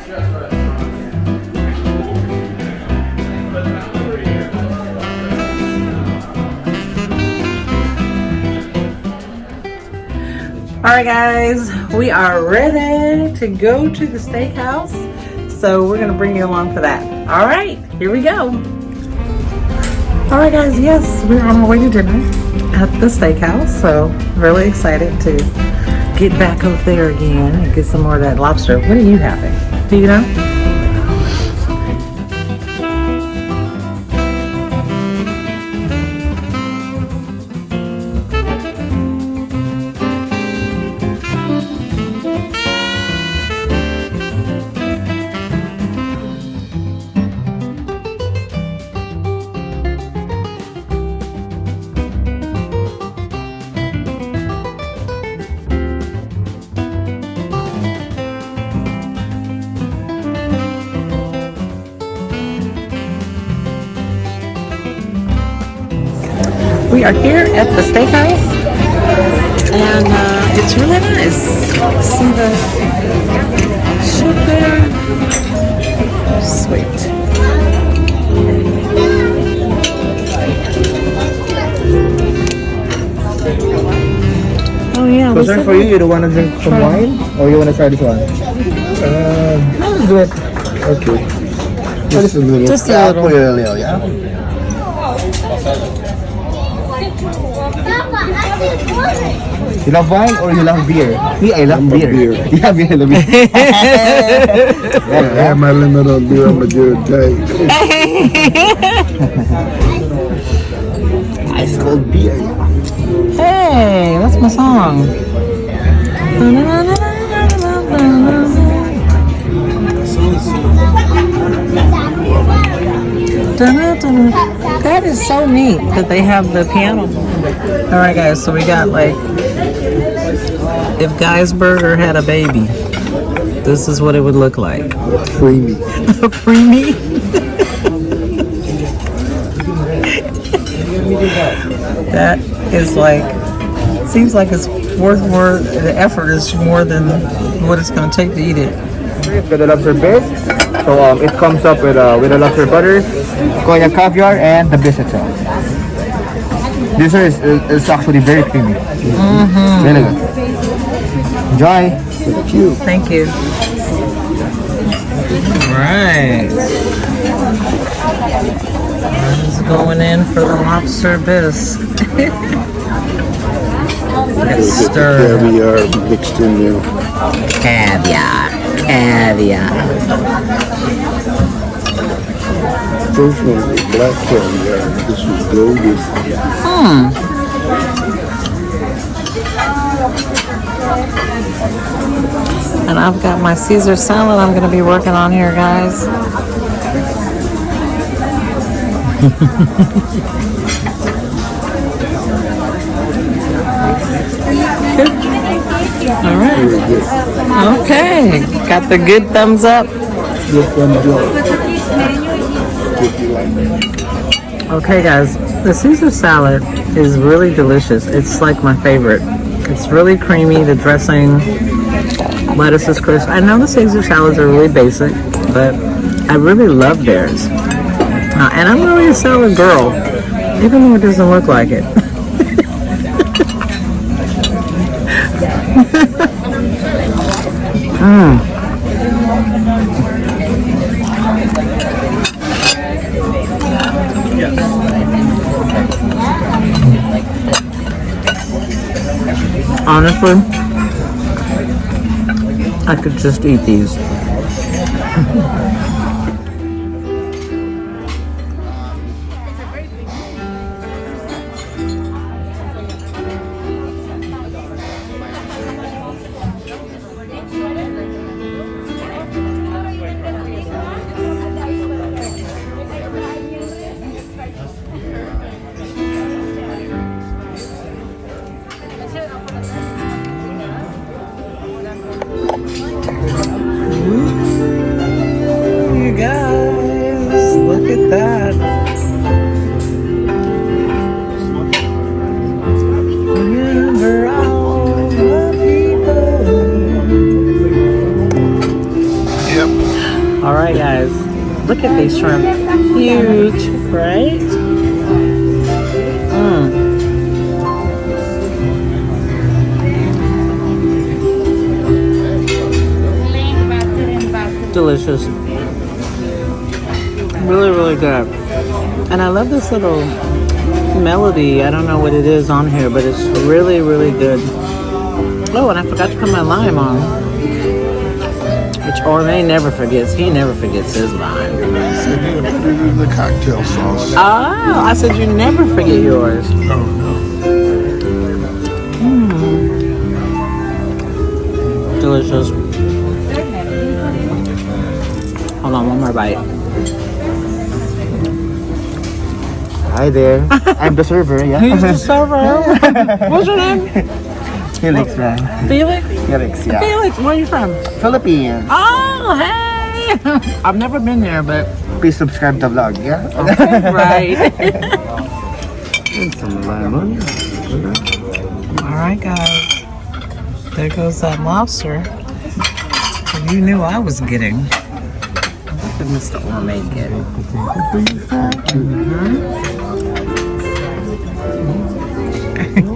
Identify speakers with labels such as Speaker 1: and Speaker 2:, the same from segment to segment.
Speaker 1: Alright guys, we are ready to go to the steakhouse. So we're going to bring you along for that. Alright, here we go. Alright guys, yes, we're on our way to dinner at the steakhouse. So really excited to get back over there again and get some more of that lobster. What are you having? Do you know? We are here at the steakhouse, and it's really nice. See the ship there? Sweet. Oh yeah.
Speaker 2: So for you don't want to drink some wine, or you want to try this one?
Speaker 1: I'll do it.
Speaker 2: Okay. Just a little.
Speaker 1: Just a little.
Speaker 2: Yeah. You love wine or you love beer? Me, I love beer. Yeah, beer, I love beer.
Speaker 3: I have my limit on beer on a good day.
Speaker 2: Ice cold beer.
Speaker 1: Hey, that's my song. That is so neat that they have the piano. Alright guys, so we got like, if Guy's Burger had a baby, this is what it would look like.
Speaker 3: Creamy.
Speaker 1: Preemie? That is like, seems like it's worth more, the effort is more than what it's going to take to eat it.
Speaker 2: Got the lobster base. So it comes up with a lobster butter, koya caviar, and the base itself. This is actually very creamy. Really good. Enjoy.
Speaker 3: Thank you.
Speaker 1: Thank you. Alright. Just going in for the lobster bisque. It's stirred.
Speaker 3: Caviar mixed in there.
Speaker 1: Caviar.
Speaker 3: First one was black caviar. This was golden.
Speaker 1: And I've got my Caesar salad I'm going to be working on here, guys. All right. Okay. Got the good thumbs up.
Speaker 3: Good thumbs up. If you like that.
Speaker 1: Okay, guys. The Caesar salad is really delicious. It's like my favorite. It's really creamy. The dressing, lettuce is crisp. I know the Caesar salads are really basic, but I really love theirs. And I'm really a salad girl, even though it doesn't look like it. Honestly, I could just eat these. All right, guys. Look at these shrimp. Huge, right? Delicious. Really, really good. And I love this little melody. I don't know what it is on here, but it's really, really good. Oh, and I forgot to put my lime on. Which Orme never forgets. He never forgets his lime.
Speaker 3: I said you put it in the cocktail sauce.
Speaker 1: Oh, I said you never forget yours.
Speaker 3: Oh, no.
Speaker 1: Delicious. Hold on, one more bite.
Speaker 2: Hi there. I'm the server, yeah.
Speaker 1: Who's the server? What's your name?
Speaker 2: Felix, man.
Speaker 1: Felix?
Speaker 2: Felix, yeah.
Speaker 1: Felix, where are you from?
Speaker 2: Philippines.
Speaker 1: Oh, hey! I've never been there, but...
Speaker 2: Please subscribe to the vlog, yeah?
Speaker 1: Okay, right.
Speaker 2: And some lemon.
Speaker 1: Alright, guys. There goes that lobster. You knew I was getting. What did Mr. Orme get?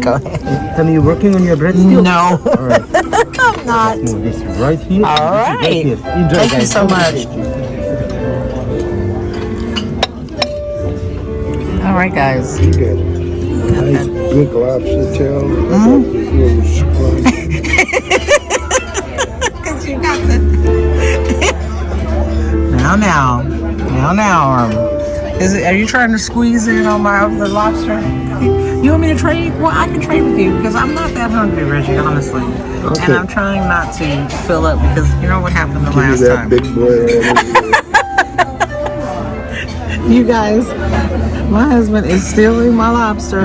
Speaker 1: Go ahead.
Speaker 2: Tell me, you're working on your bread still?
Speaker 1: No.
Speaker 2: Alright.
Speaker 1: I'm not.
Speaker 2: Move this right here.
Speaker 1: Alright.
Speaker 2: Right here. Enjoy,
Speaker 1: Thank
Speaker 2: guys.
Speaker 1: you so much. Alright, guys.
Speaker 3: You got nice big lobster tail. This little sponge.
Speaker 1: Because you got the... Now. Are you trying to squeeze in on the lobster? You want me to trade? Well, I can trade with you because I'm not that hungry, Reggie, honestly.
Speaker 3: Okay.
Speaker 1: And I'm trying not to fill up because you know what happened the
Speaker 3: Give me
Speaker 1: last
Speaker 3: that
Speaker 1: time.
Speaker 3: big boy right over
Speaker 1: You guys, my husband is stealing my lobster,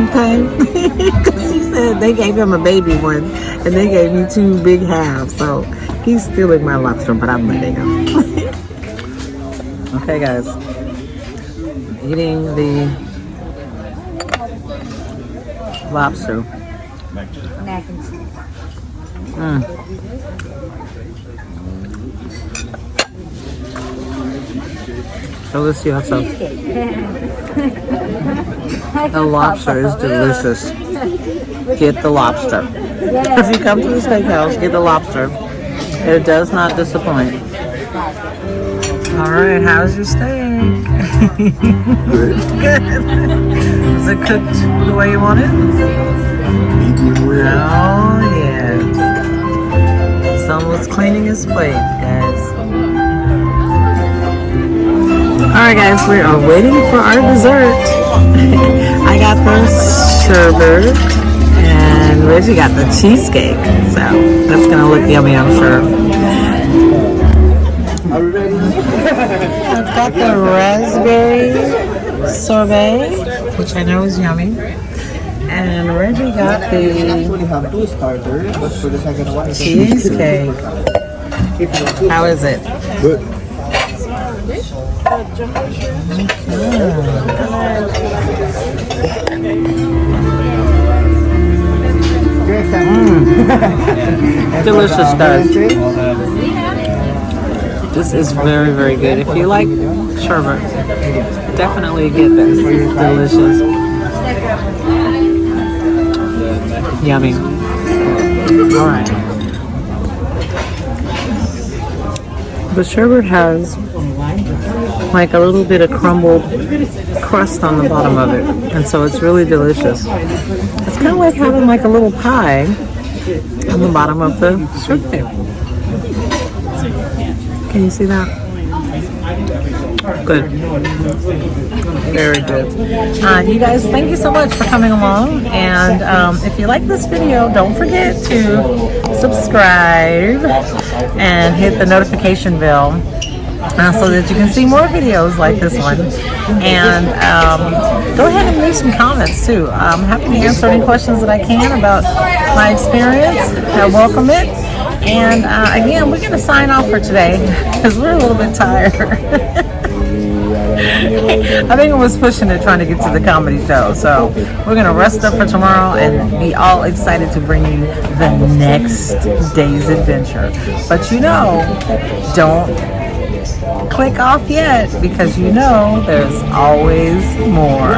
Speaker 1: okay? Because he said they gave him a baby one and they gave me 2 big halves. So he's stealing my lobster, but I'm letting him. Okay, guys. Eating the lobster. Delicioso. The lobster is delicious. Get the lobster. If you come to the steakhouse, get the lobster. It does not disappoint. All right, how's your steak?
Speaker 3: Good.
Speaker 1: Good. Is it cooked the way you want it?
Speaker 3: Medium rare.
Speaker 1: Oh, yes. Someone's cleaning his plate, guys. Alright, guys, we are waiting for our dessert. I got the sherbet, and Reggie got the cheesecake. So, that's going to look yummy, I'm sure. I've got the raspberry sorbet, which I know is yummy. And Reggie got the
Speaker 2: have 2 starters, but for the second one,
Speaker 1: cheesecake. How is it?
Speaker 3: Good.
Speaker 1: Delicious, guys. This is very, very good. If you like sherbet, definitely get this. It's delicious. Yummy. All right. The sherbet has like a little bit of crumbled crust on the bottom of it, and so it's really delicious. It's kind of like having like a little pie on the bottom of the sherbet. Can you see that? Good. Very good. You guys, thank you so much for coming along. And if you like this video, don't forget to subscribe and hit the notification bell so that you can see more videos like this one. And go ahead and leave some comments too. I'm happy to answer any questions that I can about my experience. I welcome it. And again, we're going to sign off for today because we're a little bit tired. I think I was pushing it trying to get to the comedy show. So we're going to rest up for tomorrow and be all excited to bring you the next day's adventure. But you know, don't click off yet, because you know there's always more.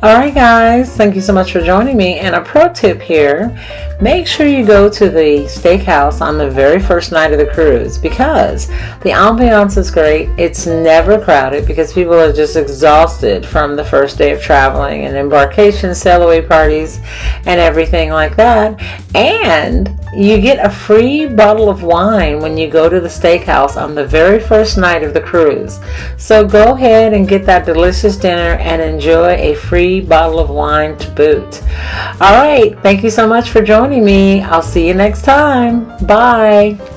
Speaker 1: Alright guys, thank you so much for joining me. And a pro tip here, make sure you go to the steakhouse on the very first night of the cruise, because the ambiance is great. It's never crowded because people are just exhausted from the first day of traveling and embarkation, sail away parties and everything like that. And you get a free bottle of wine when you go to the steakhouse on the very first night of the cruise. So go ahead and get that delicious dinner and enjoy a free bottle of wine to boot. All right, thank you so much for joining me. I'll see you next time. Bye.